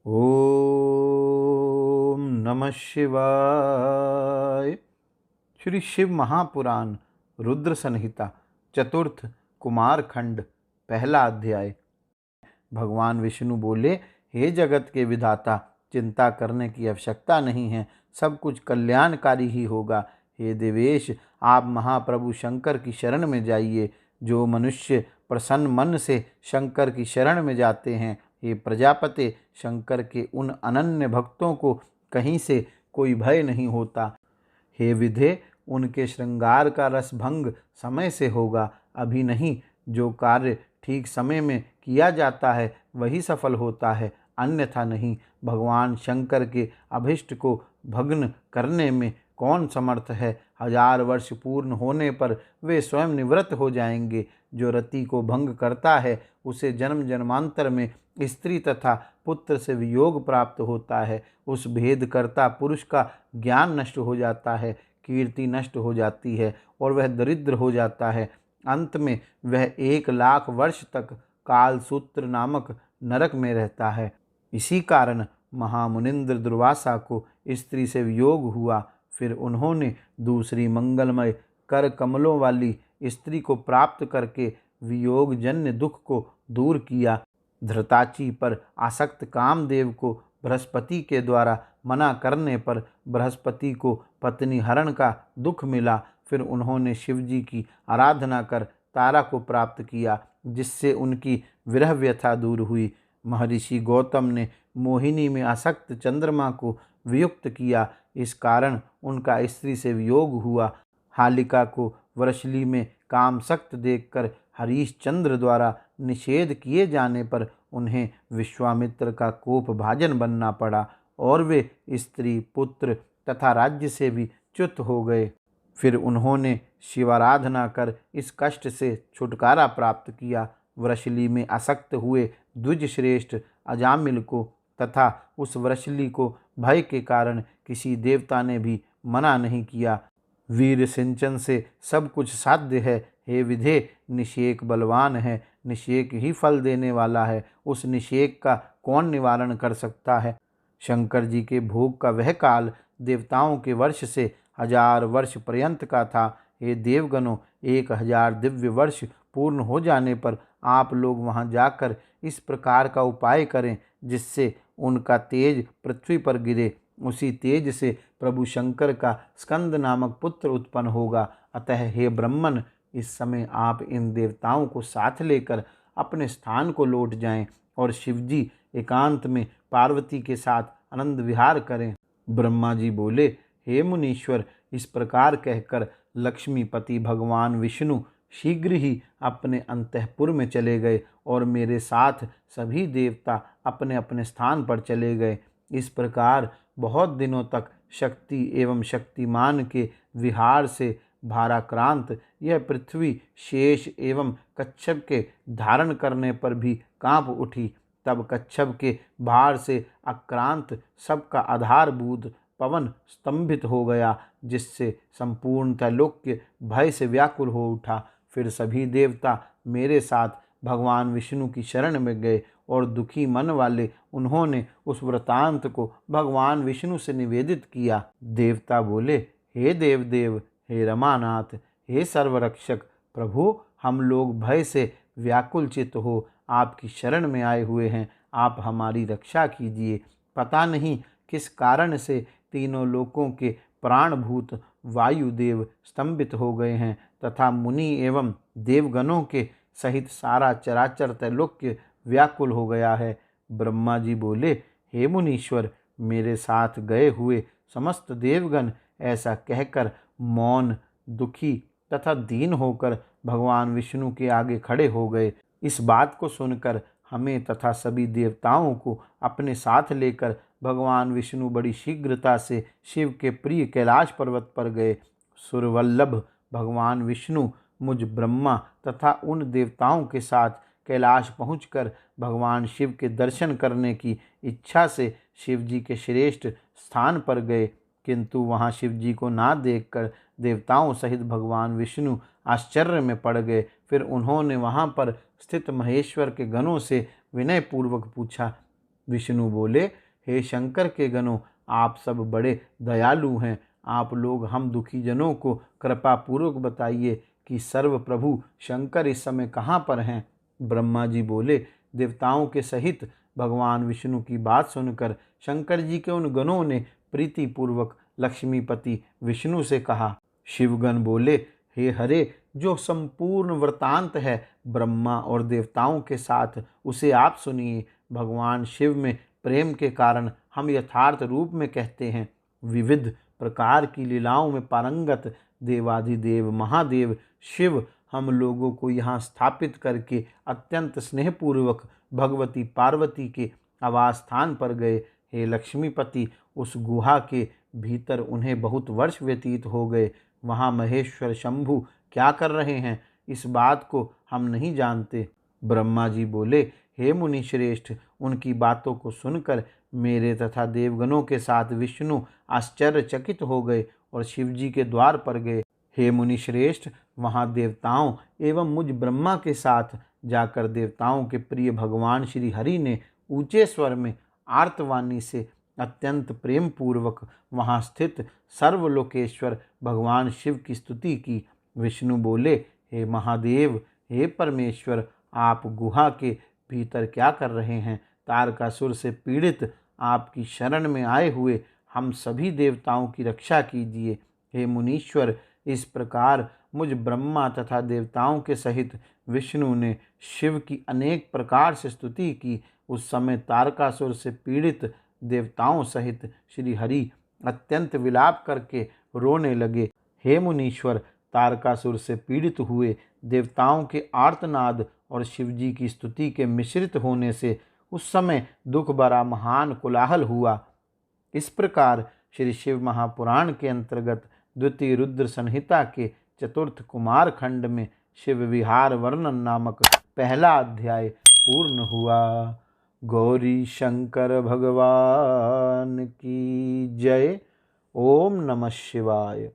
ओम नमः शिवाय। श्री शिव महापुराण रुद्र संहिता चतुर्थ कुमार खंड पहला अध्याय। भगवान विष्णु बोले, हे जगत के विधाता, चिंता करने की आवश्यकता नहीं है, सब कुछ कल्याणकारी ही होगा। हे देवेश, आप महाप्रभु शंकर की शरण में जाइए। जो मनुष्य प्रसन्न मन से शंकर की शरण में जाते हैं, हे प्रजापते, शंकर के उन अनन्य भक्तों को कहीं से कोई भय नहीं होता। हे विधे, उनके श्रृंगार का रस भंग समय से होगा, अभी नहीं। जो कार्य ठीक समय में किया जाता है वही सफल होता है, अन्यथा नहीं। भगवान शंकर के अभिष्ट को भग्न करने में कौन समर्थ है? 1000 वर्ष पूर्ण होने पर वे स्वयं निवृत्त हो जाएंगे। जो रति को भंग करता है उसे जन्म जन्मांतर में स्त्री तथा पुत्र से वियोग प्राप्त होता है। उस भेदकर्ता पुरुष का ज्ञान नष्ट हो जाता है, कीर्ति नष्ट हो जाती है और वह दरिद्र हो जाता है। अंत में वह 1,00,000 वर्ष तक कालसूत्र नामक नरक में रहता है। इसी कारण महामुनिंद्र दुर्वासा को स्त्री से वियोग हुआ। फिर उन्होंने दूसरी मंगलमय कर कमलों वाली स्त्री को प्राप्त करके वियोगजन्य दुख को दूर किया। धृताची पर आसक्त कामदेव को बृहस्पति के द्वारा मना करने पर बृहस्पति को पत्नी हरण का दुख मिला। फिर उन्होंने शिवजी की आराधना कर तारा को प्राप्त किया, जिससे उनकी विरह व्यथा दूर हुई। महर्षि गौतम ने मोहिनी में आसक्त चंद्रमा को वियुक्त किया, इस कारण उनका स्त्री से वियोग हुआ। हालिका को वृषली में कामसक्त देखकर हरीशचंद्र द्वारा निषेध किए जाने पर उन्हें विश्वामित्र का कोप भाजन बनना पड़ा और वे स्त्री, पुत्र तथा राज्य से भी च्युत हो गए। फिर उन्होंने शिवाराधना कर इस कष्ट से छुटकारा प्राप्त किया। वृषली में आसक्त हुए द्विज श्रेष्ठ अजामिल को तथा उस वृषली को भय के कारण किसी देवता ने भी मना नहीं किया। वीर सिंचन से सब कुछ साध्य है। हे विधे, निषेक बलवान है, निषेक ही फल देने वाला है। उस निषेक का कौन निवारण कर सकता है? शंकर जी के भोग का वह काल देवताओं के वर्ष से 1000 वर्ष पर्यंत का था। हे देवगणों, 1000 दिव्य वर्ष पूर्ण हो जाने पर आप लोग वहां जाकर इस प्रकार का उपाय करें जिससे उनका तेज पृथ्वी पर गिरे। उसी तेज से प्रभु शंकर का स्कंद नामक पुत्र उत्पन्न होगा। अतः हे ब्रह्मन, इस समय आप इन देवताओं को साथ लेकर अपने स्थान को लौट जाएं और शिवजी एकांत में पार्वती के साथ आनंद विहार करें। ब्रह्मा जी बोले, हे मुनीश्वर, इस प्रकार कहकर लक्ष्मीपति भगवान विष्णु शीघ्र ही अपने अंतःपुर में चले गए और मेरे साथ सभी देवता अपने अपने स्थान पर चले गए। इस प्रकार बहुत दिनों तक शक्ति एवं शक्तिमान के विहार से भाराक्रांत यह पृथ्वी शेष एवं कच्छप के धारण करने पर भी कांप उठी। तब कच्छप के भार से आक्रांत सबका आधारभूत पवन स्तंभित हो गया, जिससे संपूर्ण त्रैलोक्य भय से व्याकुल हो उठा। फिर सभी देवता मेरे साथ भगवान विष्णु की शरण में गए और दुखी मन वाले उन्होंने उस वृतांत को भगवान विष्णु से निवेदित किया। देवता बोले, हे देवदेव, हे रमानाथ, हे सर्वरक्षक प्रभु, हम लोग भय से व्याकुल चित्त हो आपकी शरण में आए हुए हैं। आप हमारी रक्षा कीजिए। पता नहीं किस कारण से तीनों लोकों के प्राणभूत वायुदेव स्तंभित हो गए हैं तथा मुनि एवं देवगणों के सहित सारा चराचर त्रैलोक्य व्याकुल हो गया है। ब्रह्मा जी बोले, हे मुनीश्वर, मेरे साथ गए हुए समस्त देवगण ऐसा कहकर मौन, दुखी तथा दीन होकर भगवान विष्णु के आगे खड़े हो गए। इस बात को सुनकर हमें तथा सभी देवताओं को अपने साथ लेकर भगवान विष्णु बड़ी शीघ्रता से शिव के प्रिय कैलाश पर्वत पर गए। सुरवल्लभ भगवान विष्णु मुझ ब्रह्मा तथा उन देवताओं के साथ कैलाश पहुंचकर भगवान शिव के दर्शन करने की इच्छा से शिव जी के श्रेष्ठ स्थान पर गए, किंतु वहां शिव जी को ना देखकर देवताओं सहित भगवान विष्णु आश्चर्य में पड़ गए। फिर उन्होंने वहां पर स्थित महेश्वर के गणों से विनय पूर्वक पूछा, विष्णु बोले, हे शंकर के गणों, आप सब बड़े दयालु हैं। आप लोग हम दुखी जनों को कृपा पूर्वक बताइए कि सर्व प्रभु शंकर इस समय कहाँ पर हैं। ब्रह्मा जी बोले, देवताओं के सहित भगवान विष्णु की बात सुनकर शंकर जी के उन गणों ने प्रीति पूर्वक लक्ष्मीपति विष्णु से कहा। शिवगण बोले, हे हरे, जो संपूर्ण वृतांत है ब्रह्मा और देवताओं के साथ, उसे आप सुनिए। भगवान शिव में प्रेम के कारण हम यथार्थ रूप में कहते हैं। विविध प्रकार की लीलाओं में पारंगत देवाधिदेव महादेव शिव हम लोगों को यहाँ स्थापित करके अत्यंत स्नेहपूर्वक भगवती पार्वती के आवास स्थान पर गए। हे लक्ष्मीपति, उस गुहा के भीतर उन्हें बहुत वर्ष व्यतीत हो गए। वहाँ महेश्वर शंभु क्या कर रहे हैं, इस बात को हम नहीं जानते। ब्रह्मा जी बोले, हे मुनि श्रेष्ठ, उनकी बातों को सुनकर मेरे तथा देवगणों के साथ विष्णु आश्चर्यचकित हो गए और शिव जी के द्वार पर गए। हे मुनि श्रेष्ठ, वहाँ देवताओं एवं मुझ ब्रह्मा के साथ जाकर देवताओं के प्रिय भगवान श्री हरि ने ऊंचे स्वर में आर्तवाणी से अत्यंत प्रेम पूर्वक वहाँ स्थित सर्वलोकेश्वर भगवान शिव की स्तुति की। विष्णु बोले, हे महादेव, हे परमेश्वर, आप गुहा के भीतर क्या कर रहे हैं। तारकासुर से पीड़ित आपकी शरण में आए हुए हम सभी देवताओं की रक्षा कीजिए। हे मुनीश्वर, इस प्रकार मुझ ब्रह्मा तथा देवताओं के सहित विष्णु ने शिव की अनेक प्रकार से स्तुति की। उस समय तारकासुर से पीड़ित देवताओं सहित श्री हरि अत्यंत विलाप करके रोने लगे। हे मुनीश्वर, तारकासुर से पीड़ित हुए देवताओं के आर्तनाद और शिवजी की स्तुति के मिश्रित होने से उस समय दुख भरा महान कोलाहल हुआ। इस प्रकार श्री शिव महापुराण के अंतर्गत द्वितीय रुद्र संहिता के चतुर्थ कुमार खंड में शिव विहार वर्णन नामक पहला अध्याय पूर्ण हुआ। गौरी शंकर भगवान की जय। ओम नमः शिवाय।